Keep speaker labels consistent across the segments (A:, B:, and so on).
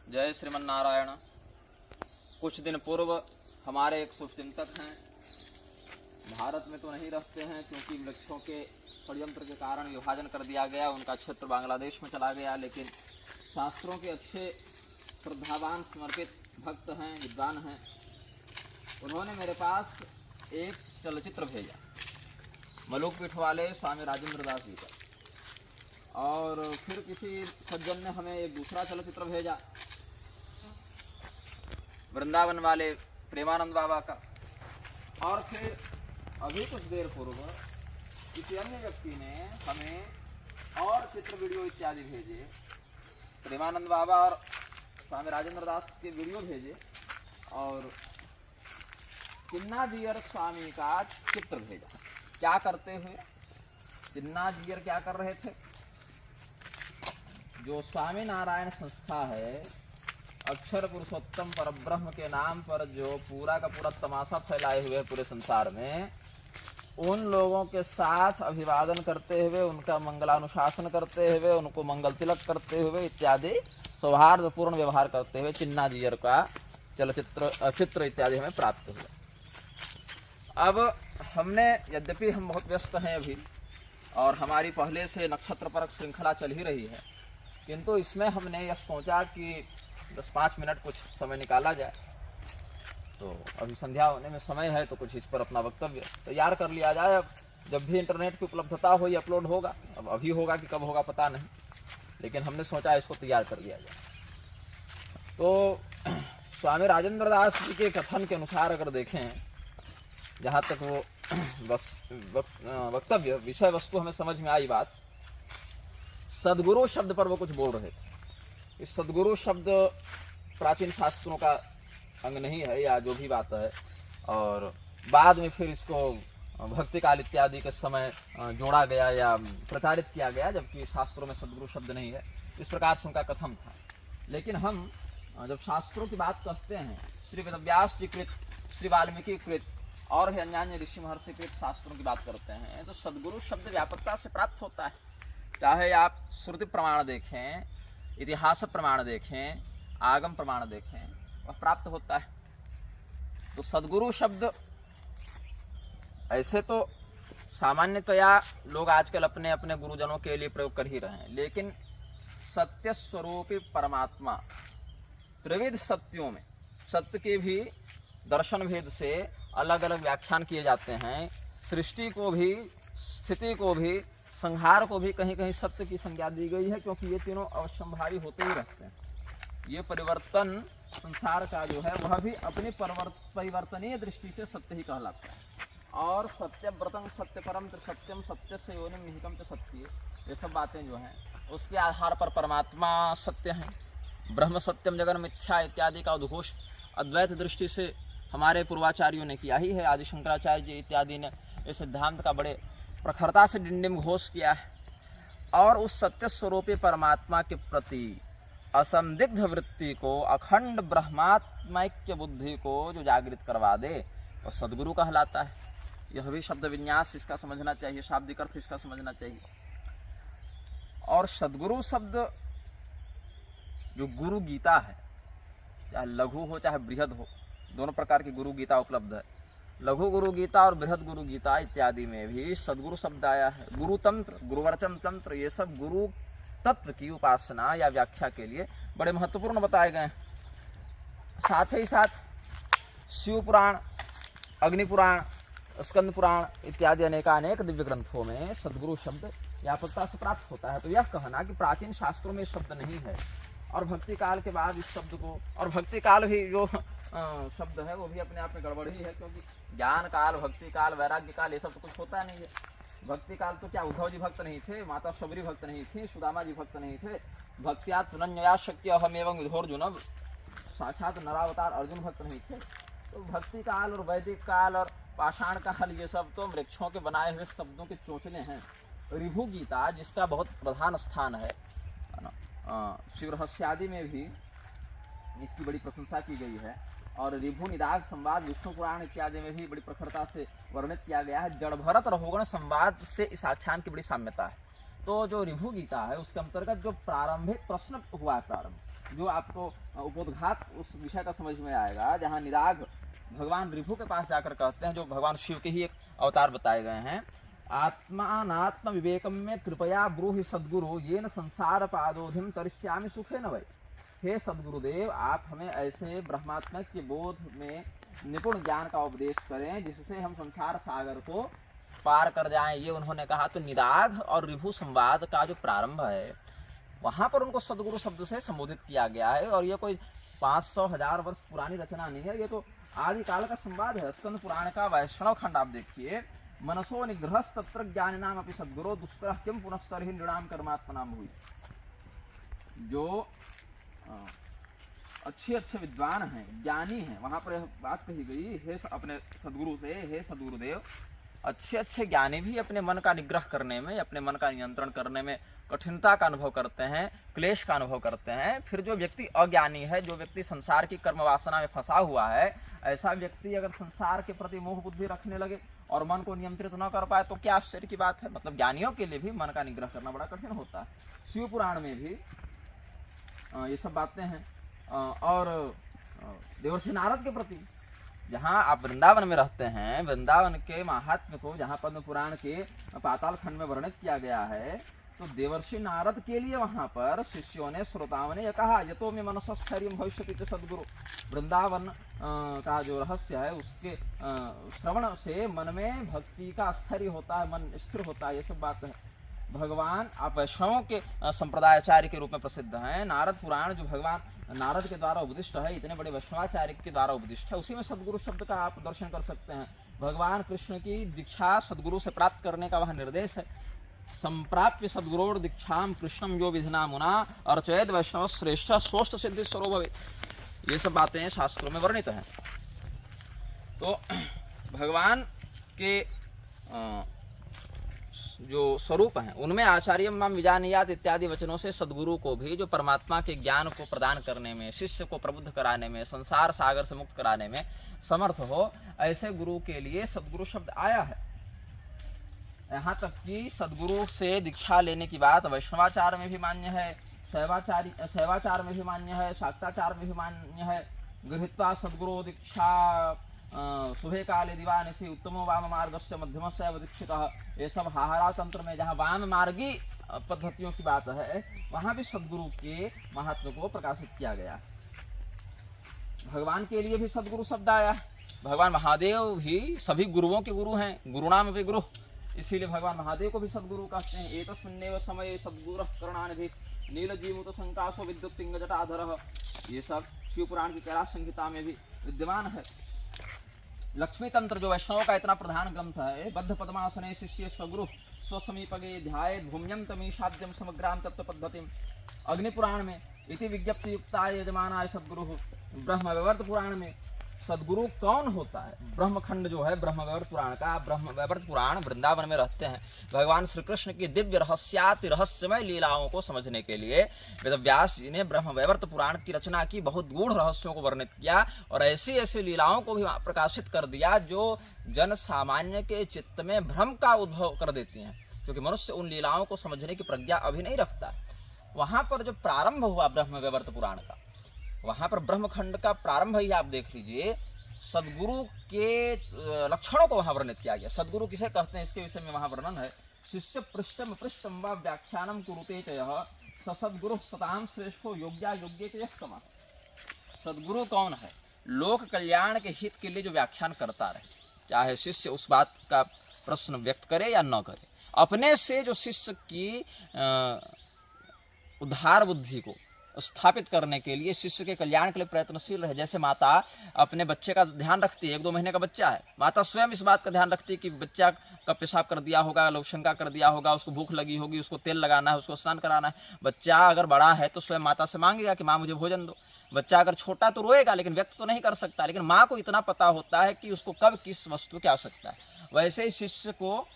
A: जय श्रीमन्नारायण। कुछ दिन पूर्व हमारे एक शुभचिंतक हैं, भारत में तो नहीं रहते हैं क्योंकि वृक्षों के षड्यंत्र के कारण विभाजन कर दिया गया, उनका क्षेत्र बांग्लादेश में चला गया। लेकिन शास्त्रों के अच्छे श्रद्धावान समर्पित भक्त हैं, विद्वान हैं। उन्होंने मेरे पास एक चलचित्र भेजा मलुक पीठ वाले स्वामी राजेंद्र दास जी का, और फिर किसी सज्जन ने हमें एक दूसरा चलचित्र भेजा वृंदावन वाले प्रेमानंद बाबा का, और फिर अभी कुछ देर पूर्व किसी अन्य व्यक्ति ने हमें और चित्र वीडियो इत्यादि भेजे। प्रेमानंद बाबा और स्वामी राजेंद्र दास के वीडियो भेजे और चिन्ना जियर स्वामी का चित्र भेजा। क्या करते हुए चिन्ना जियर क्या कर रहे थे? जो स्वामी नारायण संस्था है, अक्षर पुरुषोत्तम परब्रह्म के नाम पर जो पूरा का पूरा तमाशा फैलाए हुए है पूरे संसार में, उन लोगों के साथ अभिवादन करते हुए, उनका मंगलानुशासन करते हुए, उनको मंगल तिलक करते हुए इत्यादि सौहार्दपूर्ण व्यवहार करते हुए चिन्ना जियर का चित्र इत्यादि हमें प्राप्त हुआ। अब हमने, यद्यपि हम बहुत व्यस्त हैं अभी और हमारी पहले से नक्षत्र परक श्रृंखला चल ही रही है, किंतु इसमें हमने यह सोचा कि 10-5 मिनट कुछ समय निकाला जाए। तो अभी संध्या होने में समय है तो कुछ इस पर अपना वक्तव्य तैयार कर लिया जाए। अब जब भी इंटरनेट की उपलब्धता हो ये अपलोड होगा, अब अभी होगा कि कब होगा पता नहीं, लेकिन हमने सोचा इसको तैयार कर लिया जाए। तो स्वामी राजेंद्र दास जी के कथन के अनुसार अगर देखें, जहाँ तक वो वक्तव्य विषय वस्तु हमें समझ में आई बात, सदगुरु शब्द पर वो कुछ बोल रहे थे। इस सदगुरु शब्द प्राचीन शास्त्रों का अंग नहीं है या जो भी बात है, और बाद में फिर इसको भक्ति काल इत्यादि के समय जोड़ा गया या प्रचारित किया गया, जबकि शास्त्रों में सदगुरु शब्द नहीं है। इस प्रकार से उनका कथन था। लेकिन हम जब शास्त्रों की बात कहते हैं, श्री वेदव्यास जी कृत, श्री वाल्मीकि कृत और भी अन्य ऋषि महर्षि कृत शास्त्रों की बात करते हैं, तो सदगुरु शब्द व्यापकता से प्राप्त होता है। चाहे आप श्रुति प्रमाण देखें, इतिहास प्रमाण देखें, आगम प्रमाण देखें, वह प्राप्त होता है। तो सदगुरु शब्द ऐसे तो सामान्यतया लोग आजकल अपने अपने गुरुजनों के लिए प्रयोग कर ही रहे हैं, लेकिन सत्य स्वरूपी परमात्मा त्रिविध सत्यों में, सत्य के भी दर्शन भेद से अलग अलग व्याख्यान किए जाते हैं। सृष्टि को भी, स्थिति को भी, संहार को भी कहीं कहीं सत्य की संज्ञा दी गई है, क्योंकि ये तीनों अवश्यंभावी होते ही रहते हैं। ये परिवर्तन संसार का जो है वह भी अपनी परिवर्तनीय दृष्टि से सत्य ही कहलाता है। और सत्य व्रतम सत्य परम सत्यम सत्य से योनिम निहितम च सत्य, ये सब बातें जो हैं उसके आधार पर परमात्मा सत्य है। ब्रह्म सत्यम जगन मिथ्या इत्यादि का उद्घोष अद्वैत दृष्टि से हमारे पूर्वाचार्यों ने किया ही है। आदि शंकराचार्य जी इत्यादि ने इस सिद्धांत का बड़े प्रखरता से डिंडिम घोष किया है। और उस सत्य स्वरूपी परमात्मा के प्रति असंदिग्ध वृत्ति को, अखंड ब्रह्मात्मैक्य बुद्धि को जो जागृत करवा दे, वह सदगुरु कहलाता है। यह भी शब्द विन्यास इसका समझना चाहिए, शाब्दिक अर्थ इसका समझना चाहिए। और सदगुरु शब्द जो गुरु गीता है, चाहे लघु हो चाहे बृहद हो, दोनों प्रकार की गुरु गीता उपलब्ध है। लघु गुरु गीता और बृहद गुरु गीता इत्यादि में भी सदगुरु शब्द आया है। गुरु तंत्र, गुरुवचन तंत्र, ये सब गुरु तत्व की उपासना या व्याख्या के लिए बड़े महत्वपूर्ण बताए गए हैं। साथ ही साथ शिव पुराण, अग्नि पुराण, स्कंद पुराण इत्यादि अनेक दिव्य ग्रंथों में सदगुरु शब्द व्यापकता से प्राप्त होता है। तो यह कहना कि प्राचीन शास्त्रों में शब्द नहीं है और भक्ति काल के बाद इस शब्द को, और भक्ति काल भी जो शब्द है वो भी अपने आप में गड़बड़ ही है, क्योंकि ज्ञान काल, भक्ति काल, वैराग्य काल ये सब तो कुछ होता नहीं है। भक्ति काल तो क्या उद्धव जी भक्त नहीं थे, माता शबरी भक्त नहीं थी, सुदामा जी भक्त नहीं थे, भक्त्या तुनन्या शक्य अहम एवं विधोर्जुन, साक्षात नरावतार अर्जुन भक्त नहीं थे। तो भक्ति काल और वैदिक काल और पाषाण काल ये सब तो वृक्षों के बनाए हुए शब्दों के चोचले हैं। ऋभु गीता जिसका बहुत प्रधान स्थान है, शिव रहस्यादि में भी इसकी बड़ी प्रशंसा की गई है, और ऋभु निदाघ संवाद विष्णु पुराण इत्यादि में भी बड़ी प्रखरता से वर्णित किया गया है। जड़ भरत रघुगण संवाद से इस आख्यान की बड़ी साम्यता है। तो जो ऋभु गीता है उसके अंतर्गत जो प्रारंभिक प्रश्न हुआ है, प्रारंभ जो आपको उपोद्घात उस विषय का समझ में आएगा, जहाँ निराग भगवान ऋभु के पास जाकर कहते हैं, जो भगवान शिव के ही एक अवतार बताए गए हैं, आत्मानात्म विवेकम में कृपया ब्रूहि सद्गुरु येन संसार पादोधिम तरिष्यामि सुखे न वै। हे सद्गुरुदेव, आप हमें ऐसे ब्रह्मात्मा के बोध में निपुण ज्ञान का उपदेश करें जिससे हम संसार सागर को पार कर जाएं। ये उन्होंने कहा। तो निराग और ऋभु संवाद का जो प्रारंभ है, वहां पर उनको सद्गुरु शब्द से संबोधित किया गया है। और ये कोई 500-1000 वर्ष पुरानी रचना नहीं है, ये तो आदिकाल का संवाद है। स्कंद पुराण का वैष्णव खंड आप देखिए, मनसो निग्रह तत्र ज्ञानिनाम अपि सद्गुरो दुष्कर किम पुनस्तरहि नृणाम कर्मात्मनाम हुई। जो अच्छे अच्छे विद्वान हैं, ज्ञानी हैं, वहां पर बात कही गई, हे अपने सद्गुरु से, हे सद्गुरुदेव, अच्छे अच्छे ज्ञानी भी अपने मन का निग्रह करने में, अपने मन का नियंत्रण करने में कठिनता का अनुभव करते हैं, क्लेश का अनुभव करते हैं। फिर जो व्यक्ति अज्ञानी है, जो व्यक्ति संसार की कर्म वासना में फंसा हुआ है, ऐसा व्यक्ति अगर संसार के प्रति मोह बुद्धि रखने लगे और मन को नियंत्रित न कर पाए तो क्या आश्चर्य की बात है। मतलब ज्ञानियों के लिए भी मन का निग्रह करना बड़ा कठिन होता है। शिव पुराण में भी ये सब बातें हैं। और देवर्षि नारद के प्रति, जहाँ आप वृंदावन में रहते हैं, वृंदावन के महात्म्य को जहाँ पद्म पुराण के पाताल खंड में वर्णित किया गया है, तो देवर्षि नारद के लिए वहां पर शिष्यों ने, श्रोताओं ने यह कहा, यतो में मनसस्थैर्य भविष्यति सद्गुरु। वृंदावन का जो रहस्य है, उसके श्रवण से मन में भक्ति का स्थैर्य होता है, मन स्थिर होता है। ये सब बात है। भगवान आप वैष्णवों के संप्रदायाचार्य के रूप में प्रसिद्ध हैं। नारद पुराण जो भगवान नारद के द्वारा उपदिष्ट है, इतने बड़े वैष्णवाचार्य के द्वारा उपदिष्ट है, उसी में सद्गुरु शब्द का आप दर्शन कर सकते हैं। भगवान कृष्ण की दीक्षा सद्गुरु से प्राप्त करने का वह निर्देश है। संप्राप्य सद्गुरोर दीक्षाम कृष्णम यो विधिना मुना अर्चयेद वैष्णव श्रेष्ठ सोष्ठ सिद्धि स्वरूप भवे। ये सब बातें शास्त्रों में वर्णित हैं। तो भगवान के जो स्वरूप हैं, उनमें आचार्य माम विजानीयात इत्यादि वचनों से सद्गुरु को भी, जो परमात्मा के ज्ञान को प्रदान करने में, शिष्य को प्रबुद्ध कराने में, संसार सागर से मुक्त कराने में समर्थ हो, ऐसे गुरु के लिए सद्गुरु शब्द आया है। यहाँ तक कि सद्गुरु से दीक्षा लेने की बात वैष्णवाचार में भी मान्य है, शैवाचार में भी मान्य है, शाक्ताचार में भी मान्य है। गृहीत्वा सद्गुरु दीक्षा सुबह काले दिवानिशि उत्तमो वाम मार्गस्य मध्यमस्य दीक्षितः। ये सब हाहरा तंत्र में जहाँ वाम मार्गी पद्धतियों की बात है, वहां भी सद्गुरु के महत्व को प्रकाशित किया गया। भगवान के लिए भी सद्गुरु शब्द आया। भगवान महादेव भी सभी गुरुओं के गुरु हैं, गुरुणाम भी गुरु, इसीलिए भगवान महादेव को भी सद्गुरु कहते हैं। एतस्मिन्नेव समये सद्गुरुः करुणानिधि नीलजीमुत संकाशो विद्युत पिंग जटाधरः। ये सब शिव पुराण की कैलाश संहिता में भी विद्यमान है। लक्ष्मी तंत्र जो वैष्णव का इतना प्रधान ग्रंथ है, बद्ध पद्मासने शिष्य स्वगुरु स्वसमीपगे ध्यायेत् भूम्यं तमीशाद्यं समग्राम तत्व पद्धतिम। अग्नि पुराण में इति विज्ञप्ति युक्ताय यजमानाय सद्गुरु। ब्रह्म वैवर्त पुराण में सद्गुरु कौन होता है, ब्रह्मखंड जो है ब्रह्म वैवर्त पुराण का, ब्रह्म वैवर्त पुराण वृंदावन में रहते हैं। भगवान श्री कृष्ण की दिव्य रहस्याति रहस्यमय लीलाओं को समझने के लिए वेदव्यास जी ने ब्रह्म वैवर्त पुराण की रचना की, बहुत गूढ़ रहस्यों को वर्णित किया और ऐसी ऐसी लीलाओं को भी प्रकाशित कर दिया जो जन सामान्य के चित्त में भ्रम का उद्भव कर देती हैं, क्योंकि मनुष्य उन लीलाओं को समझने की प्रज्ञा अभी नहीं रखता। वहां पर जो प्रारंभ हुआ ब्रह्म वैवर्त पुराण का, वहां पर ब्रह्मखंड का प्रारंभ ही आप देख लीजिए, सद्गुरु के लक्षणों को वहां वर्णित किया गया। सद्गुरु किसे कहते हैं इसके विषय में वहां वर्णन है। शिष्य पृष्ठम पृष्ठम व व्याख्यानम कुरुते च यः स सद्गुरु सताम श्रेष्ठो योग्या योग्य च यः समः। सद्गुरु कौन है? लोक कल्याण के हित के लिए जो व्याख्यान करता रहे, चाहे शिष्य उस बात का प्रश्न व्यक्त करे या न करे, अपने से जो शिष्य की उद्धार बुद्धि को स्थापित करने के लिए, शिष्य के कल्याण के लिए प्रयत्नशील रहे। जैसे माता अपने बच्चे का ध्यान रखती है, 1-2 महीने का बच्चा है, माता स्वयं इस बात का ध्यान रखती है कि बच्चा का पेशाब कर दिया होगा, लोशंका कर दिया होगा, उसको भूख लगी होगी, उसको तेल लगाना है, उसको स्नान कराना है। बच्चा अगर बड़ा है तो स्वयं माता से मांगेगा कि माँ मुझे भोजन दो। बच्चा अगर छोटा तो रोएगा, लेकिन व्यक्त तो नहीं कर सकता, लेकिन माँ को इतना पता होता है कि उसको कब किस वस्तु की आवश्यकता है। वैसे ही शिष्य को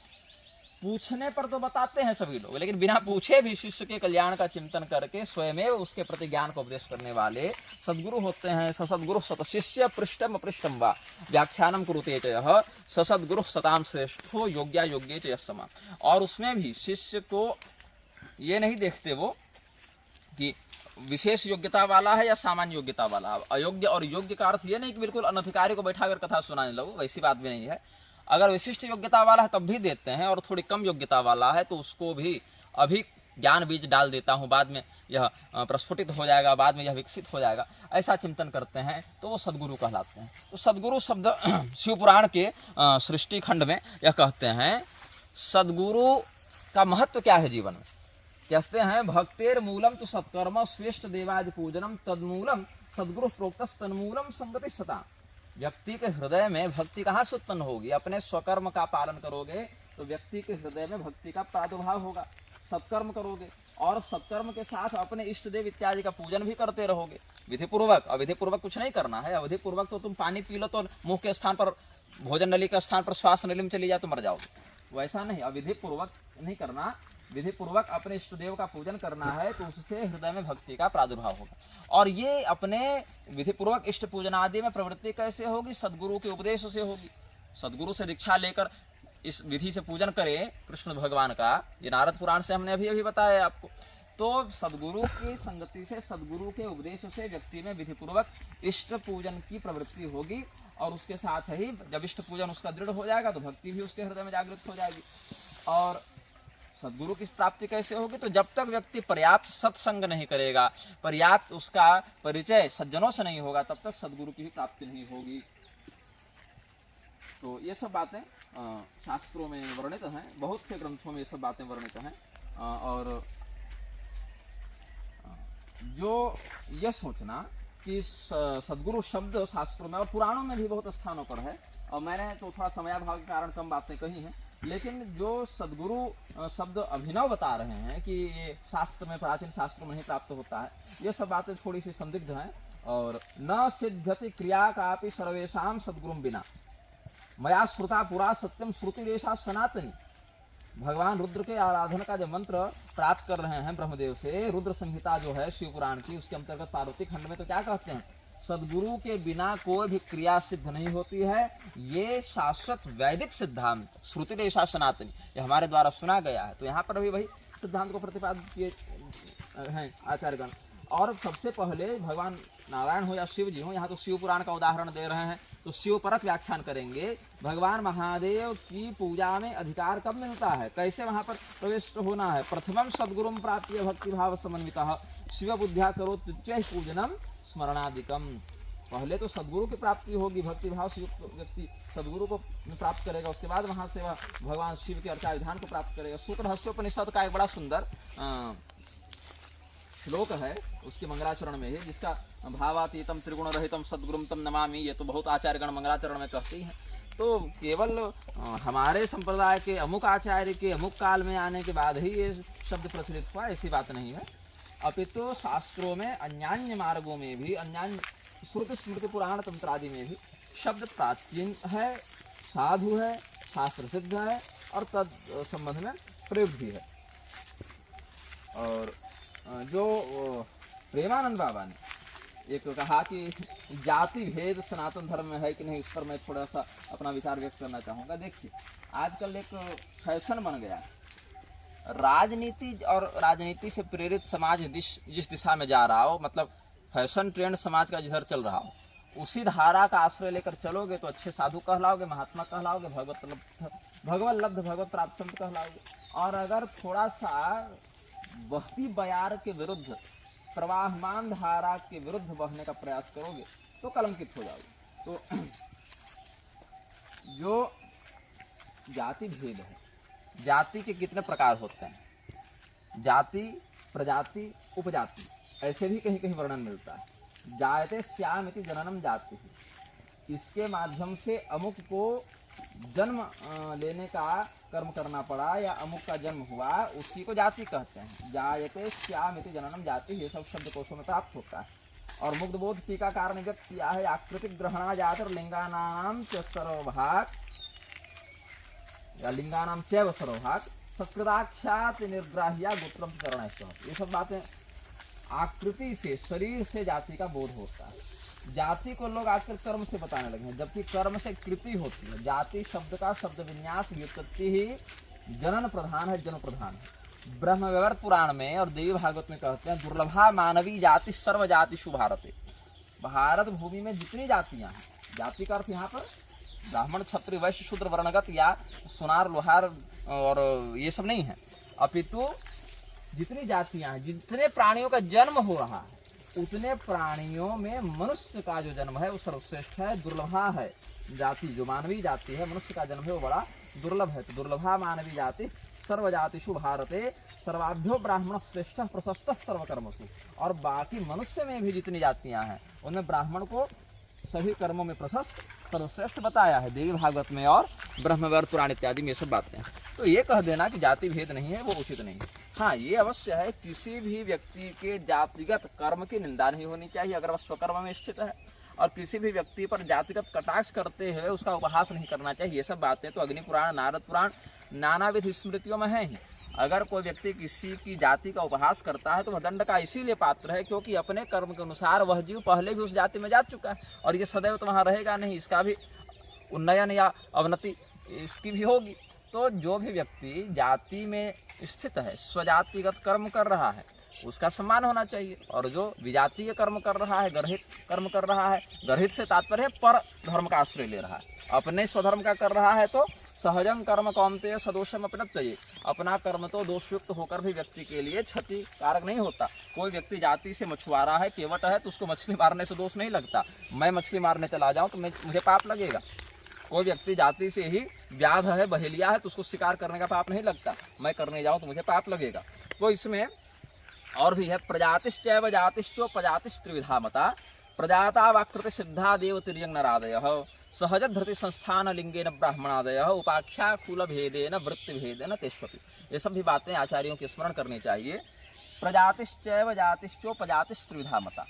A: पूछने पर तो बताते हैं सभी लोग, लेकिन बिना पूछे भी शिष्य के कल्याण का चिंतन करके स्वयं उसके प्रति ज्ञान को उपदेश करने वाले सद्गुरु होते हैं। ससद्गुरु सत शिष्य पृष्ठम पृष्ठम वा व्याख्यानम कुरुते च यः ससद्गुरु सताम श्रेष्ठो योग्या योग्ये च यः समः। और उसमें भी शिष्य को ये नहीं देखते वो कि विशेष योग्यता वाला है या सामान्य योग्यता वाला। अयोग्य और योग्य का अर्थ ये नहीं कि बिल्कुल अनधिकारी को बैठा कर कथा सुनाने लगो, वैसी बात भी नहीं है। अगर विशिष्ट योग्यता वाला है तब भी देते हैं, और थोड़ी कम योग्यता वाला है तो उसको भी अभी ज्ञान बीज डाल देता हूँ, बाद में यह प्रस्फुटित हो जाएगा, बाद में यह विकसित हो जाएगा, ऐसा चिंतन करते हैं तो वो सदगुरु कहलाते हैं। तो सदगुरु शब्द शिव पुराण के सृष्टि खंड में यह कहते हैं, सदगुरु का महत्व क्या है जीवन में। कहते हैं, भक्तेर मूलम तो सत्कर्म श्रेष्ठ देवादि पूजनम तन्मूलम सदगुरु प्रोक्तस तन्मूलम संगति सता। व्यक्ति के हृदय में भक्ति कहाँ से उत्पन्न होगी? अपने स्वकर्म का पालन करोगे तो व्यक्ति के हृदय में भक्ति का प्रादुर्भाव होगा। सत्कर्म करोगे और सत्कर्म के साथ अपने इष्ट देव इत्यादि का पूजन भी करते रहोगे विधि पूर्वक। अविधि पूर्वक कुछ नहीं करना है। अविधि पूर्वक तो तुम पानी पी लो तो मुंह के स्थान पर, भोजन नली के स्थान पर श्वास नली में चली जाए तो मर जाओगे। वैसा नहीं, अविधि पूर्वक नहीं करना। विधि पूर्वक अपने इष्ट देव का पूजन करना है तो उससे हृदय में भक्ति का प्रादुर्भाव होगा। और ये अपने विधि पूर्वक इष्ट पूजन आदि में प्रवृत्ति कैसे होगी? सदगुरु के उपदेश से होगी। सदगुरु से दीक्षा लेकर इस विधि से पूजन करें कृष्ण भगवान का, ये नारद पुराण से हमने अभी बताया आपको। तो सदगुरु की संगति से, सदगुरु के उपदेश से व्यक्ति में विधि पूर्वक इष्ट पूजन की प्रवृत्ति होगी, और उसके साथ ही जब इष्ट पूजन उसका दृढ़ हो जाएगा तो भक्ति भी उसके हृदय में जागृत हो जाएगी। और सदगुरु की प्राप्ति कैसे होगी? तो जब तक व्यक्ति पर्याप्त सत्संग नहीं करेगा, पर्याप्त उसका परिचय सज्जनों से नहीं होगा, तब तक सदगुरु की भी प्राप्ति नहीं होगी। तो ये सब बातें शास्त्रों में वर्णित हैं, बहुत से ग्रंथों में ये सब बातें वर्णित हैं। और जो यह सोचना कि सदगुरु शब्द शास्त्रों में और पुराणों में भी बहुत स्थानों पर है, और मैंने तो थोड़ा समयाभाव के कारण कम बातें कही हैं, लेकिन जो सदगुरु शब्द अभिनव बता रहे हैं कि ये शास्त्र में, प्राचीन शास्त्रों में नहीं प्राप्त होता है, ये सब बातें थोड़ी सी संदिग्ध हैं। और न सिद्ध्यति क्रिया कापि सर्वेषां सद्गुरुं बिना मया श्रुता पुरा सत्यम श्रुति रेशा सनातनी। भगवान रुद्र के आराधना का जो मंत्र प्राप्त कर रहे हैं ब्रह्मदेव से, रुद्र संहिता जो है शिव पुराण की, उसके अंतर्गत पार्वती खंड में तो क्या कहते हैं? सदगुरु के बिना कोई भी क्रिया सिद्ध नहीं होती है। ये शाश्वत वैदिक सिद्धांत श्रुति रेशा सनातनी, ये हमारे द्वारा सुना गया है। तो यहाँ पर भी वही सिद्धांत को प्रतिपादित किए हैं आचार्यगण। और सबसे पहले भगवान नारायण हो या शिव जी हो, यहाँ तो शिव पुराण का उदाहरण दे रहे हैं, तो शिव परक व्याख्यान करेंगे। भगवान महादेव की पूजा में अधिकार कब मिलता है, कैसे वहाँ पर प्रविष्ट होना है? प्रथमम सद्गुरुम प्राप्य भक्ति भाव समन्वितः शिव बुद्ध्या करो तुच्य पूजनम स्मरणादिकम। पहले तो सदगुरु की प्राप्ति होगी, भक्ति भाव से युक्त व्यक्ति सदगुरु को प्राप्त करेगा, उसके बाद वहाँ से वह भगवान शिव के अर्चा विधान को प्राप्त करेगा। सूत्र रहस्योपनिषद का एक बड़ा सुंदर श्लोक है उसके मंगलाचरण में ही, जिसका भावातीतम त्रिगुण रहितम सद्गुरुम तम नमामि, ये तो बहुत आचार्यगण मंगलाचरण में कहती हैं। तो केवल हमारे संप्रदाय के अमुक आचार्य के अमुक काल में आने के बाद ही ये शब्द प्रचलित हुआ, ऐसी बात नहीं है। अपितु शास्त्रों में अन्यान्य मार्गों में भी, अन्यान्य श्रुति स्मृति पुराण तंत्र आदि में भी शब्द प्राचीन है, साधु है, शास्त्र सिद्ध है और तद संबंध में प्रयुक्त भी है। और जो प्रेमानंद बाबा ने एक कहा कि जाति भेद सनातन धर्म में है कि नहीं, इस पर मैं थोड़ा सा अपना विचार व्यक्त करना चाहूँगा। देखिए, आजकल एक फैशन बन गया है, राजनीति और राजनीति से प्रेरित समाज जिस दिशा में जा रहा हो, मतलब फैशन ट्रेंड समाज का जिधर चल रहा हो, उसी धारा का आश्रय लेकर चलोगे तो अच्छे साधु कहलाओगे, महात्मा कहलाओगे, भगवत लब्ध भगवत प्राप्त संत कहलाओगे। और अगर थोड़ा सा बहती बयार के विरुद्ध, प्रवाहमान धारा के विरुद्ध बहने का प्रयास करोगे तो कलंकित हो जाओगे। तो जो जाति भेद है, जाति के कितने प्रकार होते हैं? जाति, प्रजाति, उपजाति, ऐसे भी कहीं कहीं वर्णन मिलता है। जायते श्यामिति जननम जाति, इसके माध्यम से अमुक को जन्म लेने का कर्म करना पड़ा या अमुक का जन्म हुआ, उसी को जाति कहते हैं। जायते श्यामिति जननम जाति, ये सब शब्द कोशों में प्राप्त होता है। और मुग्ध बोध टीकाकार ने व्यक्त किया है, आकृतिक ग्रहणा जातर लिंगानाम च सर्वभाग या लिंगानाम चैव सर्वभाग संस्कृताख्यात निर्ग्राह्या गोत्रम चरण। ये सब बातें आकृति से, शरीर से जाति का बोध होता है। जाति को लोग आजकल कर्म से बताने लगे हैं, जबकि कर्म से कृति होती है। जाति शब्द का शब्द विन्यास व्युत्पत्ति ही जनन प्रधान है, जन्म प्रधान है। ब्रह्मवैवर्त पुराण में और देवी भागवत में कहते हैं दुर्लभा मानवी जाति सर्व जातिषु भारते। भारत भूमि में जितनी जातियां हैं, जाति का अर्थ यहाँ पर ब्राह्मण क्षत्रिय वैश्य शूद्र वर्णगत या सुनार लोहार और ये सब नहीं है, अपितु जितनी जातियां हैं, जितने प्राणियों का जन्म हो रहा है, उतने प्राणियों में मनुष्य का जो जन्म है वो सर्वश्रेष्ठ है, दुर्लभा है। जाति जो मानवीय जाति है, मनुष्य का जन्म है वो बड़ा दुर्लभ है। तो दुर्लभा मानवीय जाति सर्वजातिषु भारते सर्वाभ्यो ब्राह्मण श्रेष्ठ प्रशस्त सर्वकर्मसु। और बाकी मनुष्य में भी जितनी जातियां हैं उनमें ब्राह्मण को सभी कर्मों में प्रशस्त सर्वश्रेष्ठ बताया है देवी भागवत में और ब्रह्मवैवर्त पुराण इत्यादि में ये सब बातें हैं। तो ये कह देना कि जाति भेद नहीं है वो उचित नहीं है। हाँ, ये अवश्य है किसी भी व्यक्ति के जातिगत कर्म की निंदा नहीं होनी चाहिए अगर वह स्वकर्म में स्थित है, और किसी भी व्यक्ति पर जातिगत कटाक्ष करते हुए उसका उपहास नहीं करना चाहिए। ये सब बातें तो अग्नि पुराण नारद पुराण नानाविध स्मृतियों में है ही। अगर कोई व्यक्ति किसी की जाति का उपहास करता है तो वह दंड का इसीलिए पात्र है क्योंकि अपने कर्म के अनुसार वह जीव पहले भी उस जाति में जा चुका है और ये सदैव तो वहाँ रहेगा नहीं, इसका भी उन्नयन या अवनति इसकी भी होगी। तो जो भी व्यक्ति जाति में स्थित है, स्वजातिगत कर्म कर रहा है, उसका सम्मान होना चाहिए। और जो विजातीय कर्म कर रहा है, गर्हित कर्म कर रहा है, गर्हित से तात्पर्य पर धर्म का आश्रय ले रहा है, अपने स्वधर्म का कर रहा है, तो सहजम कर्म कौन्तेय सदोषम अपनत्तये। अपना कर्म तो दोषयुक्त होकर भी व्यक्ति के लिए क्षति कारक नहीं होता। कोई व्यक्ति जाति से मछुआरा है, केवट है, तो उसको मछली मारने से दोष नहीं लगता। मैं मछली मारने चला जाऊं तो मुझे पाप लगेगा। कोई व्यक्ति जाति से ही व्याध है, बहेलिया है, तो उसको शिकार करने का पाप नहीं लगता। मैं करने जाऊं तो मुझे पाप लगेगा। तो इसमें और भी है, प्रजातिश्चैव जातिश्चो प्रजातिस्त्रिविधा मता प्रजाता वाकृति सिद्धा देव तिर्यंग नरादयः सहज धृति संस्थान लिंगेन ब्राह्मणादयः उपाख्या कुल भेदेन वृत्ति भेदेन तेष्वपि। ये सब भी बातें आचार्यों की स्मरण करनी चाहिए। प्रजातिश्चैव जातिश्चो प्रजातिस्त्रिविधा मता,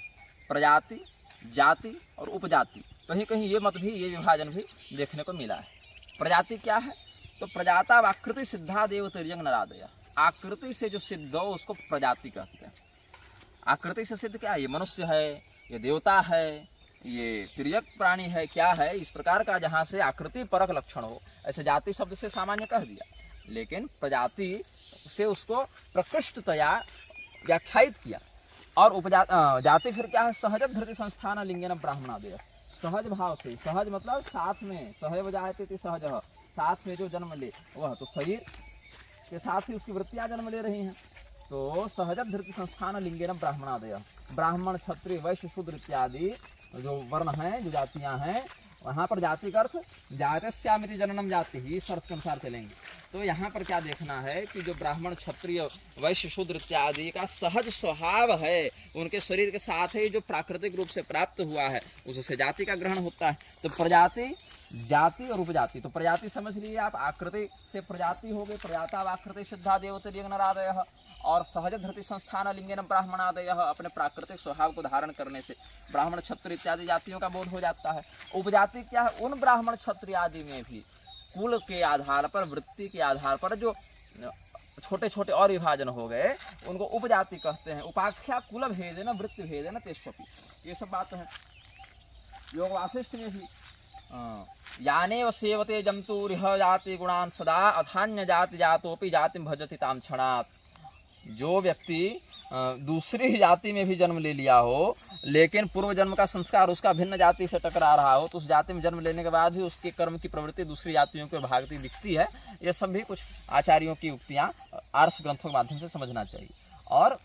A: प्रजाति, जाति और उपजाति, कहीं कहीं ये मत भी, ये विभाजन भी देखने को मिला है। प्रजाति क्या है? तो प्रजाता वाकृति सिद्धा देव तिर्यंग नरादयः। आकृति से जो सिद्ध हो उसको प्रजाति कहते हैं। आकृति से सिद्ध क्या है? ये मनुष्य है, ये देवता है, ये तिर्यक प्राणी है, क्या है, इस प्रकार का जहाँ से आकृति परक लक्षण हो। ऐसे जाति शब्द से सामान्य कह दिया, लेकिन प्रजाति से उसको प्रकृष्टतया व्याख्यायित किया। और जाति फिर क्या है? सहज धृति संस्थान लिंगेन ब्राह्मणादयः। सहज भाव से, सहज मतलब साथ में, सहैव जायते सहज, साथ में जो जन्म ले वह, तो शरीर के साथ ही उसकी वृत्तियां जन्म ले रही हैं। तो सहज धृति संस्थान लिंगेन ब्राह्मणादयः। ब्राह्मण क्षत्रिय वैश्य शूद्र इत्यादि जो वर्ण हैं, जो जातियां हैं, वहाँ पर जाति का अर्थ जातस्यामिति जननम जाति ही शर्त के अनुसार चलेंगे। तो यहाँ पर क्या देखना है कि जो ब्राह्मण क्षत्रिय वैश्य शूद्र इत्यादि का सहज स्वभाव है, उनके शरीर के साथ ही जो प्राकृतिक रूप से प्राप्त हुआ है उससे जाति का ग्रहण होता है। तो प्रजाति, जाति और उपजाति, तो प्रजाति समझ लीजिए आप, आकृति से प्रजाति हो गई, प्रजाता आकृति सिद्धा देवतिर्यंग नरादयः। और सहज धृति संस्थान लिंगेन ब्राह्मणादयः, अपने प्राकृतिक स्वभाव को धारण करने से ब्राह्मण क्षत्रिय इत्यादि जातियों का बोध हो जाता है। उपजाति क्या है? उन ब्राह्मण क्षत्रिय आदि में भी कुल के आधार पर, वृत्ति के आधार पर जो छोटे छोटे और विभाजन हो गए उनको उपजाति कहते हैं। उपाख्या कुल भेदेन वृत्ति भेदेन तेष्वपि। ये सब बात है योग वासिष्ठ में भी। यानेव सेवते जंतुरिह जाति गुणान सदा अथान्य जाति जातोपि जातिं भजति ताम क्षणात्। जो व्यक्ति दूसरी जाति में भी जन्म ले लिया हो, लेकिन पूर्व जन्म का संस्कार उसका भिन्न जाति से टकरा रहा हो, तो उस जाति में जन्म लेने के बाद भी उसके कर्म की प्रवृत्ति दूसरी जातियों को भागती दिखती है। ये सब भी कुछ आचार्यों की उक्तियां आर्ष ग्रंथों के माध्यम से समझना चाहिए। और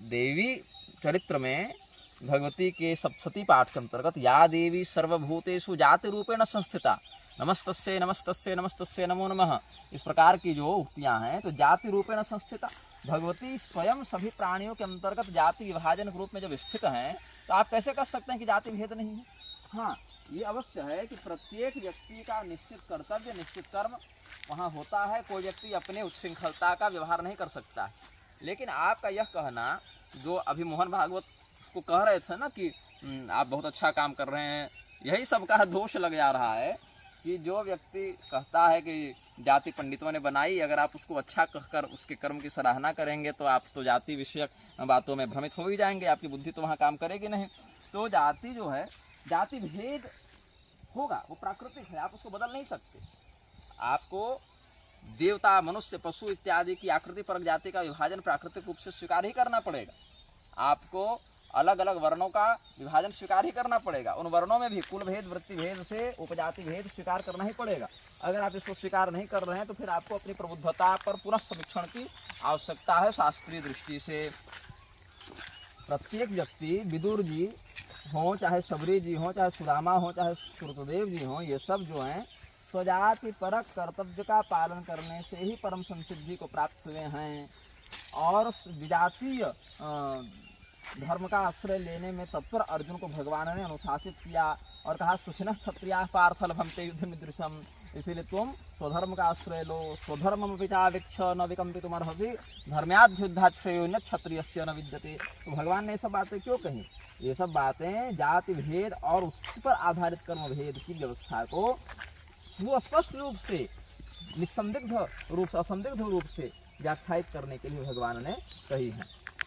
A: देवी चरित्र में भगवती के सप्तशती पाठ के अंतर्गत या देवी सर्वभूतेषु जाति रूपेण संस्थिता नमस्तस्यै नमस्तस्यै नमस्तस्यै नमो नमः, इस प्रकार की जो उक्तियां हैं, तो जाति रूपेण संस्थिता, भगवती स्वयं सभी प्राणियों के अंतर्गत जाति विभाजन के रूप में जब स्थित हैं, तो आप कैसे कह सकते हैं कि जाति भेद नहीं है? हाँ, ये अवश्य है कि प्रत्येक व्यक्ति का निश्चित कर्तव्य, निश्चित कर्म वहाँ होता है। कोई व्यक्ति अपने उच्छृंखलता का व्यवहार नहीं कर सकता है। लेकिन आपका यह कहना, जो अभी मोहन भागवत को कह रहे थे ना कि आप बहुत अच्छा काम कर रहे हैं, यही सबका दोष लग जा रहा है कि जो व्यक्ति कहता है कि जाति पंडितों ने बनाई, अगर आप उसको अच्छा कहकर उसके कर्म की सराहना करेंगे तो आप तो जाति विषयक बातों में भ्रमित हो ही जाएंगे, आपकी बुद्धि तो वहाँ काम करेगी नहीं। तो जाति जो है, जाति भेद होगा, वो प्राकृतिक है, आप उसको बदल नहीं सकते। आपको देवता, मनुष्य, पशु इत्यादि की आकृति परक जाति का विभाजन प्राकृतिक रूप से स्वीकार ही करना पड़ेगा। आपको अलग अलग वर्णों का विभाजन स्वीकार ही करना पड़ेगा। उन वर्णों में भी कुल भेद, वृत्ति भेद से उपजाति भेद स्वीकार करना ही पड़ेगा। अगर आप इसको स्वीकार नहीं कर रहे हैं तो फिर आपको अपनी प्रबुद्धता पर पुनः समीक्षण की आवश्यकता है। शास्त्रीय दृष्टि से प्रत्येक व्यक्ति, विदुर जी हों, चाहे शबरी जी हों, चाहे सुदामा हों, चाहे श्रुतदेव जी हों, ये सब जो हैं स्वजाति परक कर्तव्य का पालन करने से ही परम संसिद्धि को प्राप्त हुए हैं। और विजातीय धर्म का आश्रय लेने में तत्पर अर्जुन को भगवान ने अनुशासित किया और कहा सुखिनः क्षत्रियाः पार्थ लभन्ते युद्धमिदृशम्। इसीलिए तुम स्वधर्म का आश्रय लो। स्वधर्मं विचावीक्ष न विकम्पितुमर्हसि धर्म्याद्युद्धात् श्रेयो क्षत्रियस्य न विद्यते। तो भगवान ने ये सब बातें क्यों कही? ये सब बातें जाति भेद और उस पर आधारित कर्म भेद की व्यवस्था को स्पष्ट रूप से, निसंदिग्ध रूप से, असंदिग्ध रूप से व्याख्यायित करने के लिए भगवान ने कही है।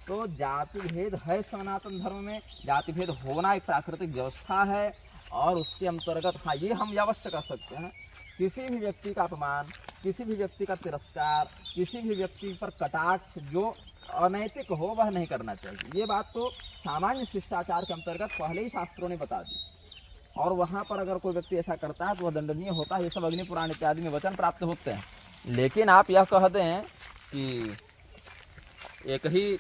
A: तो जाति भेद है सनातन धर्म में, जाति भेद होना एक प्राकृतिक व्यवस्था है। और उसके अंतर्गत हाँ, ये हम अवश्य कर सकते हैं, किसी भी व्यक्ति का अपमान, किसी भी व्यक्ति का तिरस्कार, किसी भी व्यक्ति पर कटाक्ष जो अनैतिक हो वह नहीं करना चाहिए। ये बात तो सामान्य शिष्टाचार के अंतर्गत पहले ही शास्त्रों ने बता दी। और वहाँ पर अगर कोई व्यक्ति ऐसा करता है तो वह दंडनीय होता है। ये सब अग्नि पुराण इत्यादि में वचन प्राप्त होते हैं। लेकिन आप यह कह दें कि एक ही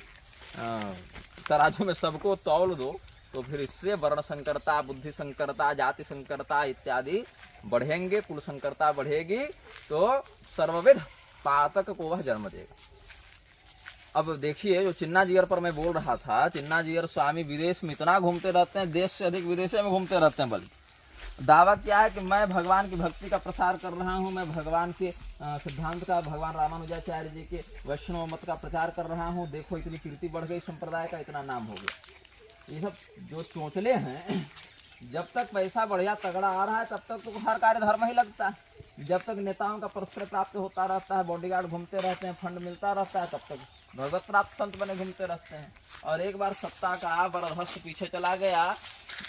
A: तराजू में सबको तौल दो तो फिर इससे वर्ण संकरता, बुद्धि संकरता, जाति संकरता इत्यादि बढ़ेंगे, कुल संकरता बढ़ेगी, तो सर्वविध पातक को वह जन्म देगा। अब देखिए, जो चिन्ना जियर पर मैं बोल रहा था, चिन्ना जियर स्वामी विदेश में इतना घूमते रहते हैं, देश से अधिक विदेश में घूमते रहते हैं। बल्कि दावा क्या है कि मैं भगवान की भक्ति का प्रसार कर रहा हूँ, मैं भगवान के सिद्धांत का, भगवान रामानुजाचार्य जी के वैष्णव मत का प्रचार कर रहा हूँ। देखो इतनी कीर्ति बढ़ गई, संप्रदाय का इतना नाम हो गया। ये सब जो चोंचले हैं, जब तक पैसा बढ़िया तगड़ा आ रहा है तब तक तो हर कार्य धर्म ही लगता है। जब तक नेताओं का पुरस्कार प्राप्त होता रहता है, बॉडीगार्ड घूमते रहते हैं, फंड मिलता रहता है, तब तक भगवत प्राप्त संत बने घूमते रहते हैं। और एक बार सत्ता का बरहस्त पीछे चला गया,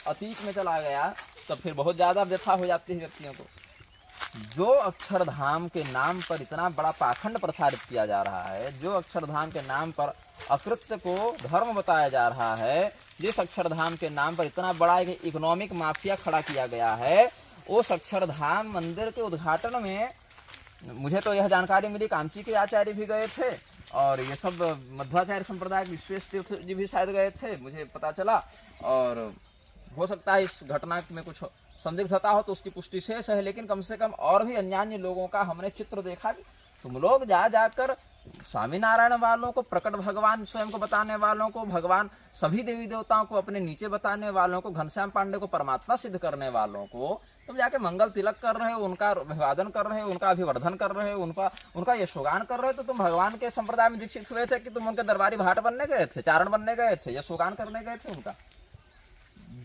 A: अतीत में चला गया, तब फिर बहुत ज़्यादा व्यथा हो जाती है व्यक्तियों को। जो अक्षरधाम के नाम पर इतना बड़ा पाखंड प्रसारित किया जा रहा है, जो अक्षरधाम के नाम पर अकृत्य को धर्म बताया जा रहा है, जिस अक्षरधाम के नाम पर इतना बड़ा एक इकोनॉमिक माफिया खड़ा किया गया है, उस अक्षरधाम मंदिर के उद्घाटन में मुझे तो यह जानकारी मिली, कांची के आचार्य भी गए थे और ये सब मध्वाचार्य संप्रदाय के विश्वेश तीर्थ जी भी शायद गए थे, मुझे पता चला। और हो सकता है इस घटना में कुछ संदिग्धता हो तो उसकी पुष्टि शेष है, लेकिन कम से कम और भी अन्यान्य लोगों का हमने चित्र देखा कि तुम लोग जा जाकर स्वामीनारायण वालों को, प्रकट भगवान स्वयं को बताने वालों को, भगवान सभी देवी देवताओं को अपने नीचे बताने वालों को, घनश्याम पांडे को परमात्मा सिद्ध करने वालों को तुम जाके मंगल तिलक कर रहे हो, उनका अभिवादन कर रहे हो, उनका अभिवर्धन कर रहे हो, उनका यशोगान कर रहे हो। तो तुम भगवान के संप्रदाय में दीक्षित हुए थे कि तुम उनके दरबारी भाट बनने गए थे, चारण बनने गए थे, यशोगान करने गए थे उनका?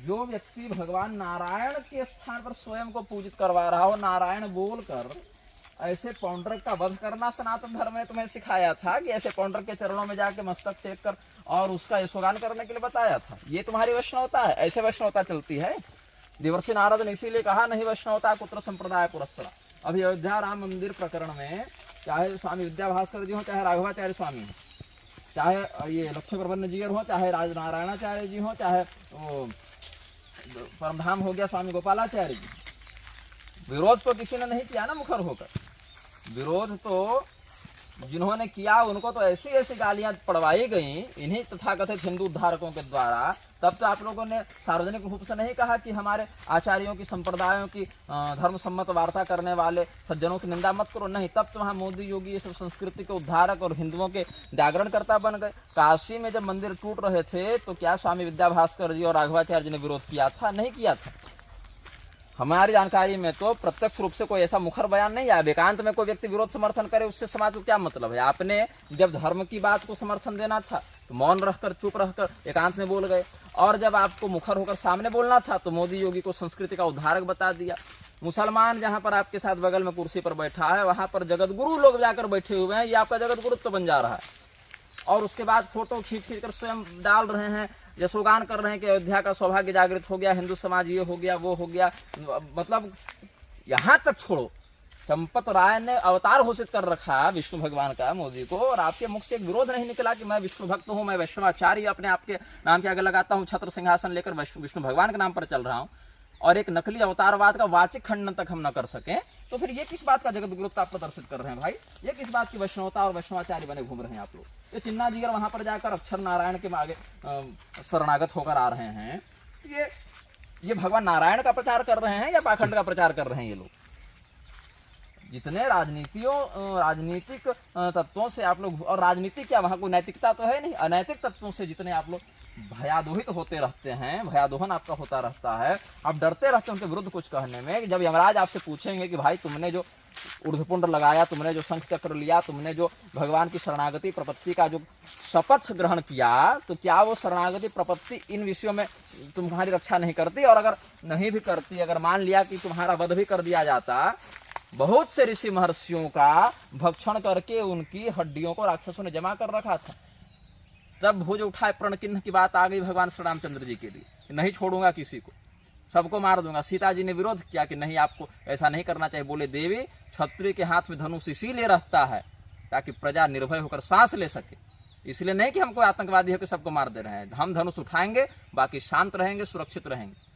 A: जो व्यक्ति भगवान नारायण के स्थान पर स्वयं को पूजित करवा रहा हो, नारायण बोलकर ऐसे पौंड्रक का वध करना सनातन धर्म ने तुम्हें सिखाया था कि ऐसे पौंड्रक के चरणों में जाके मस्तक टेक कर और उसका यशोगान करने के लिए बताया था। ये तुम्हारी वैष्णवता है? ऐसे वैष्णवता चलती है? देवर्षि नारद ने इसीलिए कहा नहीं वैष्णवता कुत्र संप्रदाय पुरस्सरा। अभी अयोध्या राम मंदिर प्रकरण में चाहे स्वामी विद्याभास्कर जी हो, चाहे राघवाचार्य स्वामी हो, चाहे ये लक्ष्य प्रबंध जी हो, चाहे राजनारायणाचार्य जी हो, चाहे परमधाम हो गया स्वामी गोपालाचार्य जी, विरोध तो किसी ने नहीं किया ना मुखर होकर। विरोध तो जिन्होंने किया उनको तो ऐसी ऐसी गालियां पड़वाई गई इन्हीं तथाकथित हिंदू उद्धारकों के द्वारा। तब तो आप लोगों ने सार्वजनिक रूप से नहीं कहा कि हमारे आचार्यों की, संप्रदायों की धर्म सम्मत वार्ता करने वाले सज्जनों की निंदा मत करो। नहीं, तब तो वहाँ मोदी योगी ये सब संस्कृति के उद्धारक और हिंदुओं के जागरणकर्ता बन गए। काशी में जब मंदिर टूट रहे थे तो क्या स्वामी विद्याभास्कर जी और राघवाचार्य जी ने विरोध किया था? नहीं किया था। हमारी जानकारी में तो प्रत्यक्ष रूप से कोई ऐसा मुखर बयान नहीं आया। एकांत में कोई व्यक्ति विरोध समर्थन करे उससे समाज को क्या मतलब है? आपने जब धर्म की बात को समर्थन देना था तो मौन रहकर, चुप रहकर एकांत में बोल गए, और जब आपको मुखर होकर सामने बोलना था तो मोदी योगी को संस्कृति का उद्धारक बता दिया। मुसलमान जहां पर आपके साथ बगल में कुर्सी पर बैठा है वहां पर जगत गुरु लोग जाकर बैठे हुए हैं, ये आपका जगत गुरु तो बन जा रहा है। और उसके बाद फोटो खींच कर स्वयं डाल रहे हैं, यशोगान कर रहे हैं कि अयोध्या का सौभाग्य जागृत हो गया, हिंदू समाज ये हो गया, वो हो गया। मतलब यहाँ तक छोड़ो, चंपत राय ने अवतार घोषित कर रखा विष्णु भगवान का मोदी को, और आपके मुख से एक विरोध नहीं निकला कि मैं विष्णु भक्त हूँ, मैं वैष्णवाचार्य अपने आपके नाम के आगे लगाता हूँ, छत्र सिंहासन लेकर विष्णु भगवान के नाम पर चल रहा हूँ, और एक नकली अवतारवाद का वाचिक खंडन तक हम न कर सकें, तो फिर ये किस बात का जगत गुरुत्व आप प्रदर्शित कर रहे हैं भाई? ये किस बात की वैष्णवता और वैष्णवाचार्य बने घूम रहे हैं आप लोग? ये चिन्ना जीगर वहां पर जाकर अक्षर नारायण के आगे शरणागत होकर आ रहे हैं। ये भगवान नारायण का प्रचार कर रहे हैं या पाखंड का प्रचार कर रहे हैं ये लोग? जितने राजनीतिक तत्वों से आप लोग, और राजनीति क्या, वहां कोई नैतिकता तो है नहीं, अनैतिक तत्वों से जितने आप लोग भयादोहित होते रहते हैं, भयादोहन आपका होता रहता है, आप डरते रहते हैं उनके विरुद्ध कुछ कहने में। जब यमराज आपसे पूछेंगे कि भाई तुमने जो ऊर्ध्वपुंड लगाया, तुमने जो शंख चक्र लिया, तुमने जो भगवान की शरणागति प्रपत्ति का जो शपथ ग्रहण किया, तो क्या वो शरणागति प्रपत्ति इन विषयों में तुम्हारी रक्षा नहीं करती? और अगर नहीं भी करती, अगर मान लिया कि तुम्हारा वध भी कर दिया जाता, बहुत से ऋषि महर्षियों का भक्षण करके उनकी हड्डियों को राक्षसों ने जमा कर रखा था, तब भुज उठाए प्रण चिन्ह की बात आ गई भगवान श्री रामचंद्र जी के लिए, नहीं छोड़ूंगा किसी को, सबको मार दूंगा। सीता जी ने विरोध किया कि नहीं, आपको ऐसा नहीं करना चाहिए। बोले देवी, क्षत्रिय के हाथ में धनुष इसीलिए रहता है ताकि प्रजा निर्भय होकर सांस ले सके, इसलिए नहीं कि हमको आतंकवादी होकर सबको मार दे रहे हैं। हम धनुष उठाएंगे, बाकी शांत रहेंगे, सुरक्षित रहेंगे।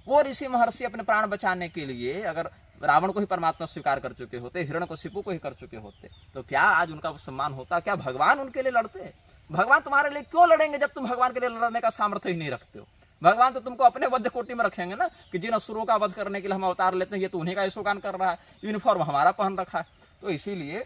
A: वो ऋषि महर्षि अपने प्राण बचाने के लिए अगर रावण को ही परमात्मा स्वीकार कर चुके होते, हिरण्यकशिपु को ही कर चुके होते, तो क्या आज उनका सम्मान होता? क्या भगवान उनके लिए लड़ते? भगवान तुम्हारे लिए क्यों लड़ेंगे जब तुम भगवान के लिए लड़ने का सामर्थ्य ही नहीं रखते हो? भगवान तो तुमको अपने वध कोटि में रखेंगे ना, कि जिन असुरों का वध करने के लिए हम अवतार लेते हैं, ये तो उन्हीं का यशोगान कर रहा है, यूनिफॉर्म हमारा पहन रखा है। तो इसीलिए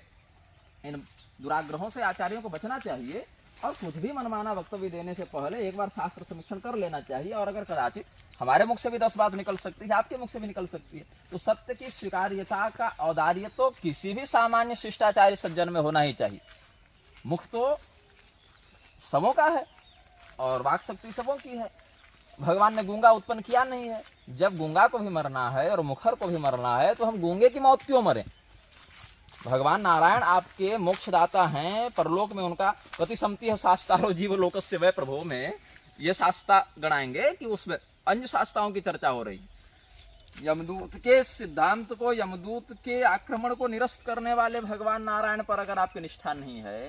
A: इन दुराग्रहों से आचार्यों को बचना चाहिए, और कुछ भी मनमाना वक्तव्य देने से पहले एक बार शास्त्र समीक्षण कर लेना चाहिए। और अगर कदाचित हमारे मुख से भी 10 बात निकल सकती है, आपके मुख से भी निकल सकती है, तो सत्य की स्वीकार्यता का औदार्य तो किसी भी सामान्य शिष्टाचार्य सज्जन में होना ही चाहिए। मुख तो सबों का है और वाक शक्ति सबों की है। भगवान ने गूंगा उत्पन्न किया नहीं है। जब गूंगा को भी मरना है और मुखर को भी मरना है, तो हम गूंगे की मौत क्यों मरें? भगवान नारायण आपके मोक्षदाता हैं, परलोक में उनका प्रतिसम्ति है। शास्तारो जीव लोकस्य वै प्रभो में ये शास्ता गणाएंगे कि उसमें अन्य शास्त्राओं की चर्चा हो रही। यमदूत के सिद्धांत को, यमदूत के आक्रमण को निरस्त करने वाले भगवान नारायण पर अगर आपकी निष्ठा नहीं है,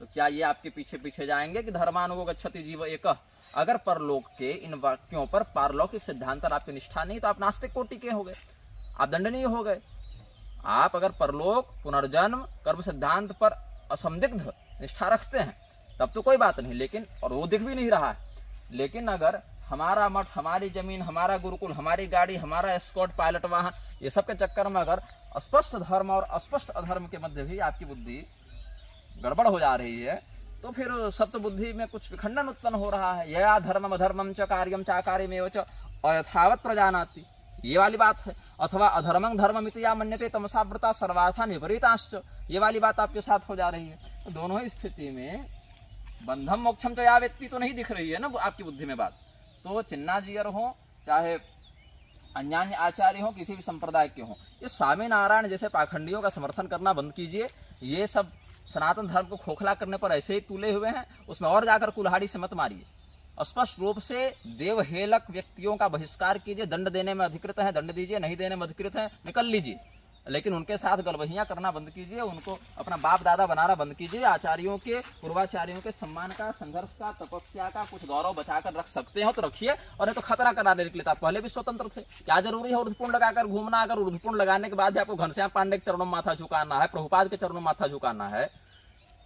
A: तो क्या ये आपके पीछे पीछे जाएंगे कि धर्मानुगो गच्छति जीव एकः? अगर परलोक के इन वाक्यों पर, पारलौकिक सिद्धांत पर आपकी निष्ठा नहीं, तो आप नास्तिक कोटि के हो गए, आप दंडनीय हो गए। आप अगर परलोक, पुनर्जन्म, कर्म सिद्धांत पर असंदिग्ध निष्ठा रखते हैं तब तो कोई बात नहीं, लेकिन और वो दिख भी नहीं रहा है। लेकिन अगर हमारा मठ, हमारी जमीन, हमारा गुरुकुल, हमारी गाड़ी, हमारा एस्कॉर्ट, पायलट वाहन, ये सब के चक्कर में अगर स्पष्ट धर्म और अस्पष्ट अधर्म के मध्य भी आपकी बुद्धि गड़बड़ हो जा रही है, तो फिर सत्य बुद्धि में कुछ विखंडन उत्पन्न हो रहा है। यया धर्मम अधर्मम च कार्यम चाकार्यमेव च अयथावत प्रजानाति, ये वाली बात है। अथवा अधर्मं धर्ममिति या मन्यते तमसाव्रता सर्वार्थान विपरीताश्च, ये वाली बात आपके साथ हो जा रही है। तो दोनों ही स्थिति में बंधम मोक्षम च या व्यक्ति तो नहीं दिख रही है ना आपकी बुद्धि में बात। तो चिन्नाजियर हो, चाहे अन्यान्य आचार्य हो, किसी भी संप्रदाय के हो, ये स्वामी नारायण जैसे पाखंडियों का समर्थन करना बंद कीजिए। ये सब सनातन धर्म को खोखला करने पर ऐसे ही तुले हुए हैं, उसमें और जाकर कुल्हाड़ी से मत मारिए। स्पष्ट रूप से देवहेलक व्यक्तियों का बहिष्कार कीजिए। दंड देने में अधिकृत है, दंड दीजिए, नहीं देने में अधिकृत है, निकल लीजिए। लेकिन उनके साथ गलबहियां करना बंद कीजिए, उनको अपना बाप दादा बनाना बंद कीजिए। आचार्यों के, पूर्वाचार्यों के सम्मान का, संघर्ष का, तपस्या का कुछ गौरव बचाकर रख सकते हो तो रखिए, और नहीं तो खतरा कराने के लिए आप पहले भी स्वतंत्र थे। क्या जरूरी है ऊर्ध्वपुंड लगाकर घूमना? अगर ऊर्ध्वपुंड लगाने के बाद आपको घनश्याम पांडे के चरणों में माथा झुकाना है, प्रभुपाद के चरणों में माथा झुकाना है,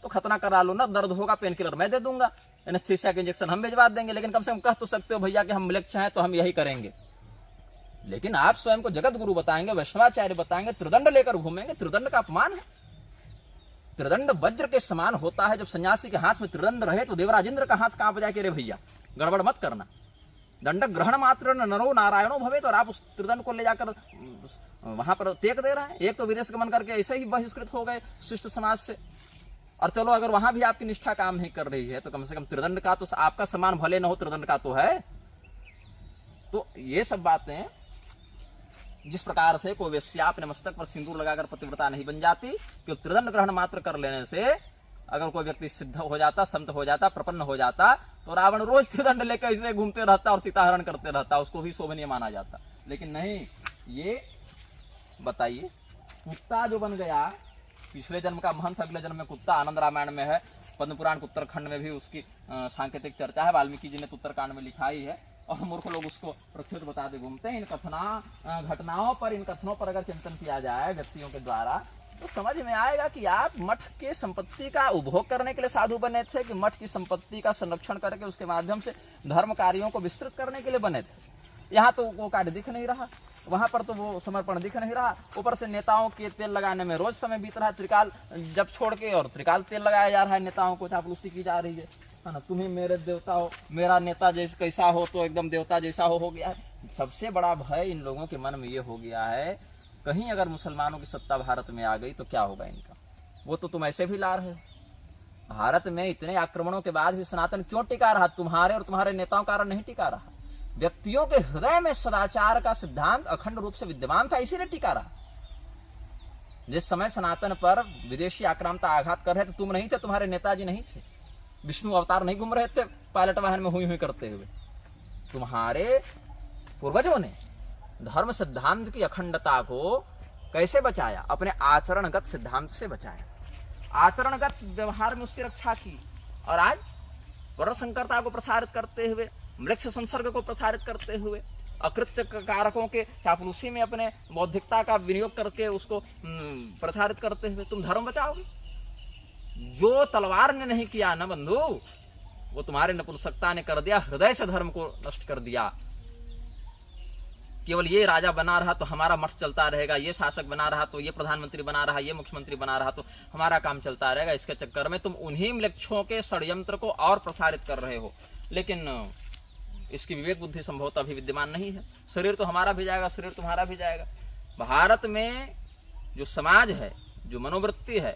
A: तो खतना करा लो ना। दर्द होगा, पेन किलर मैं दे दूंगा, एनेस्थीसिया के इंजेक्शन हम भिजवा देंगे, लेकिन कम से कम कह तो सकते हो भैया कि हम मिलक्ष हैं तो हम यही करेंगे। लेकिन आप स्वयं को जगत गुरु बताएंगे, वैष्णवाचार्य बताएंगे, त्रिदंड लेकर घूमेंगे। त्रिदंड का अपमान है। त्रिदंड वज्र के समान होता है। जब सन्यासी के हाथ में त्रिदंड रहे तो देवराज इंद्र का हाथ कांप जाए कि रे भैया गड़बड़ मत करना। दंड ग्रहण मात्र नरो नारायणो भवे, तो आप उस त्रिदंड को ले जाकर वहां पर टेक दे रहे हैं। एक तो विदेश गमन करके ऐसे ही बहिष्कृत हो गए शिष्ट समाज से, और चलो अगर वहां भी आपकी निष्ठा काम नहीं कर रही है तो कम से कम त्रिदंड का तो आपका सम्मान भले न हो, त्रिदंड का तो है। तो ये सब बातें, जिस प्रकार से कोई वेश्या अपने मस्तक पर सिंदूर लगाकर पतिव्रता नहीं बन जाती, कि त्रिदंड ग्रहण मात्र कर लेने से अगर कोई व्यक्ति सिद्ध हो जाता, संत हो जाता, प्रपन्न हो जाता, तो रावण रोज त्रिदंड लेकर इसे घूमते रहता और सीताहरण करते रहता, उसको भी शोभनीय माना जाता। लेकिन नहीं, ये बताइए कुत्ता जो बन गया, पिछले जन्म का महंत, अगले जन्म में कुत्ता, आनंद रामायण में है, पद्म पुराण के उत्तरखंड में भी उसकी सांकेतिक चर्चा है, वाल्मीकि जी ने तो उत्तरकांड में लिखा ही है, और मूर्ख लोग उसको प्रत्युत बताते घूमते हैं। इन घटनाओं पर, इन कथनों पर अगर चिंतन किया जाए व्यक्तियों के द्वारा, तो समझ में आएगा कि आप मठ के संपत्ति का उपभोग करने के लिए साधु बने थे, कि मठ की संपत्ति का संरक्षण करके उसके माध्यम से धर्म कार्यों को विस्तृत करने के लिए बने थे। यहाँ तो वो कार्य दिख नहीं रहा, वहां पर तो वो समर्पण दिख नहीं रहा। ऊपर से नेताओं के तेल लगाने में रोज समय बीत रहा है, त्रिकाल जब छोड़ के और त्रिकाल तेल लगाया जा रहा है, नेताओं को चापलूसी की जा रही है ना। तुम ही मेरे देवता हो, मेरा नेता जैसे कैसा हो तो एकदम देवता जैसा हो गया है। सबसे बड़ा भय इन लोगों के मन में ये हो गया है, कहीं अगर मुसलमानों की सत्ता भारत में आ गई तो क्या होगा इनका। वो तो तुम ऐसे भी ला रहे हो। भारत में इतने आक्रमणों के बाद भी सनातन क्यों टिका रहा? तुम्हारे और तुम्हारे नेताओं के कारण नहीं टिका रहा। व्यक्तियों के हृदय में सदाचार का सिद्धांत अखंड रूप से विद्यमान था, इसीलिए टिका रहा। जिस समय सनातन पर विदेशी आक्रामकता आघात कर रहे थे, तुम नहीं थे, तुम्हारे नेताजी नहीं थे, विष्णु अवतार नहीं घूम रहे थे पायलट वाहन में हुई हुई करते हुए। तुम्हारे पूर्वजों ने धर्म सिद्धांत की अखंडता को कैसे बचाया? अपने आचरणगत सिद्धांत से बचाया, आचरणगत व्यवहार में उसकी रक्षा की। और आज वर्ण संकरता को प्रसारित करते हुए, मृक्ष संसर्ग को प्रसारित करते हुए, अकृत्य कारकों के चापलूसी में अपने बौद्धिकता का विनियोग करके उसको प्रसारित करते हुए तुम धर्म बचाओगे? जो तलवार ने नहीं किया ना बंधु, वो तुम्हारे नपुंसकता ने कर दिया, हृदय से धर्म को नष्ट कर दिया। केवल ये राजा बना रहा तो हमारा मठ चलता रहेगा, ये शासक बना रहा तो ये प्रधानमंत्री बना रहा, ये मुख्यमंत्री बना रहा तो हमारा काम चलता रहेगा। इसके चक्कर में तुम उन्हीं म्लेच्छों के षड्यंत्र को और प्रसारित कर रहे हो। लेकिन इसकी विवेक बुद्धि संभवतः अभी विद्यमान नहीं है। शरीर तो हमारा भी जाएगा, शरीर तुम्हारा भी जाएगा। भारत में जो समाज है, जो मनोवृत्ति है,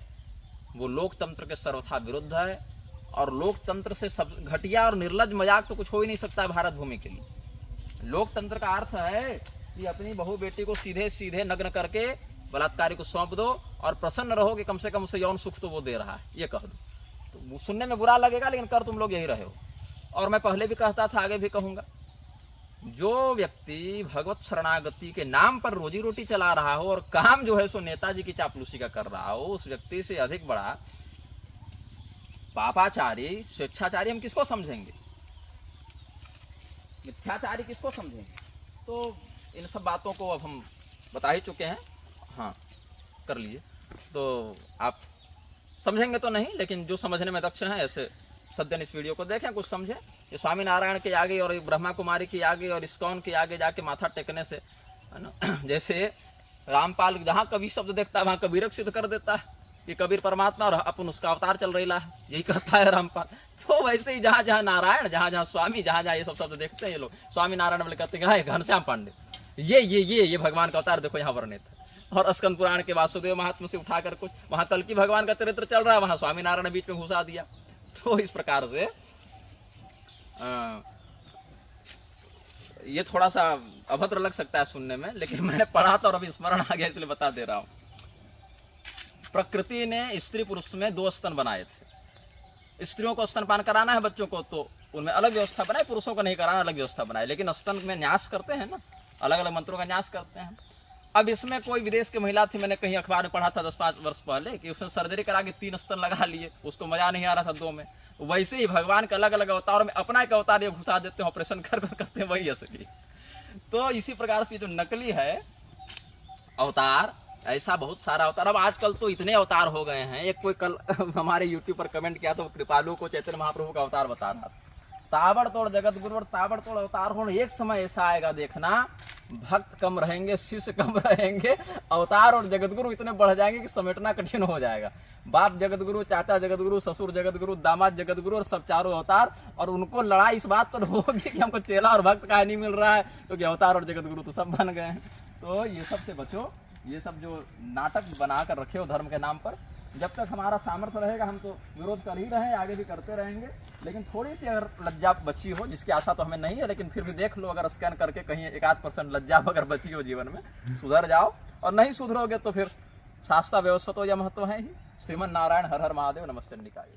A: वो लोकतंत्र के सर्वथा विरुद्ध है। और लोकतंत्र से सब घटिया और निर्लज मजाक तो कुछ हो ही नहीं सकता है भारत भूमि के लिए। लोकतंत्र का अर्थ है कि अपनी बहू बेटी को सीधे सीधे नग्न करके बलात्कारी को सौंप दो और प्रसन्न रहो कि कम से कम उसे यौन सुख तो वो दे रहा है, ये कह दो। तो सुनने में बुरा लगेगा, लेकिन कर तुम लोग यही रहे हो। और मैं पहले भी कहता था, आगे भी कहूंगा, जो व्यक्ति भगवत शरणागति के नाम पर रोजी रोटी चला रहा हो और काम जो है सो नेताजी की चापलूसी का कर रहा हो, उस व्यक्ति से अधिक बड़ा पापाचारी, स्वेच्छाचारी हम किसको समझेंगे? मिथ्याचारी किसको समझेंगे? तो इन सब बातों को अब हम बता ही चुके हैं। हाँ, कर लीजिए। तो आप समझेंगे तो नहीं, लेकिन जो समझने में दक्ष हैं ऐसे सज्जन इस वीडियो को देखें, कुछ समझें। ये स्वामी नारायण के आगे और ब्रह्मा कुमारी के आगे और इस्कॉन के आगे जाके माथा टेकने से, है ना, जैसे रामपाल जहाँ कबीर शब्द देखता है वहाँ कबीर सिद्ध कर देता है कि कबीर परमात्मा और अपन उसका अवतार चल रही है, यही कहता है रामपाल। तो वैसे ही जहाँ जहाँ नारायण, जहाँ जहाँ स्वामी, जहाँ जहाँ ये सब शब्द देखते हैं ये लोग, स्वामी नारायण वाले कहते हैं घनश्याम पांडे, ये भगवान का अवतार देखो यहाँ वर्णित है। और स्कंद पुराण के वासुदेव महात्मा से उठाकर कुछ वहां कल की भगवान का चरित्र चल रहा है, वहां स्वामी नारायण बीच में घुसा दिया। तो इस प्रकार से ये थोड़ा सा अभद्र लग सकता है सुनने में, लेकिन मैंने पढ़ा था और अभी स्मरण आ गया इसलिए बता दे रहा हूं। प्रकृति ने स्त्री पुरुष में 2 स्तन बनाए थे। स्त्रियों को स्तनपान कराना है बच्चों को तो उनमें अलग व्यवस्था बनाए, पुरुषों को नहीं कराना अलग व्यवस्था बनाए। लेकिन स्तन में न्यास करते हैं ना, अलग अलग मंत्रों का न्यास करते हैं। अब इसमें कोई विदेश की महिला थी, मैंने कहीं अखबार में पढ़ा था 10-5 वर्ष पहले, कि उसने सर्जरी करा के 3 स्तन लगा लिए, उसको मजा नहीं आ रहा था 2 में। वैसे ही भगवान के अलग अलग अवतार में अपना एक अवतार ये घुसा देते हैं, ऑपरेशन कर करते हैं, वही असली। तो इसी प्रकार से जो नकली है अवतार, ऐसा बहुत सारा अवतार। अब आजकल तो इतने अवतार हो गए हैं। एक कोई कल हमारे यूट्यूब पर कमेंट किया तो कृपालु को चैतन्य महाप्रभु का अवतार बता रहा था। ताबड़तोड़ जगत गुरु और ताबड़तोड़ अवतार हो। एक समय ऐसा आएगा देखना, भक्त कम रहेंगे, शिष्य कम रहेंगे, अवतार और जगत गुरु इतने बढ़ जाएंगे कि समेटना कठिन हो जाएगा। बाप जगत गुरु, चाचा जगत गुरु, ससुर जगत गुरु, दामाद जगत गुरु और सब चारों अवतार। और उनको लड़ाई इस बात पर होगी कि हमको चेला और भक्त का नहीं मिल रहा है, क्योंकि अवतार और जगत गुरु तो सब बन गए हैं। तो ये सब से बचो, ये सब जो नाटक बना कर रखे हो धर्म के नाम पर। जब तक हमारा सामर्थ्य रहेगा हम तो विरोध कर ही रहे हैं, आगे भी करते रहेंगे। लेकिन थोड़ी सी अगर लज्जा बची हो, जिसकी आशा तो हमें नहीं है, लेकिन फिर भी देख लो, अगर स्कैन करके कहीं 1-8% लज्जा अगर बची हो जीवन में, सुधर जाओ। और नहीं सुधरोगे तो फिर शास्त्रा व्यवस्था तो यह महत्व है ही। श्रीमन नारायण हर हर महादेव, नमस्ते निकाय।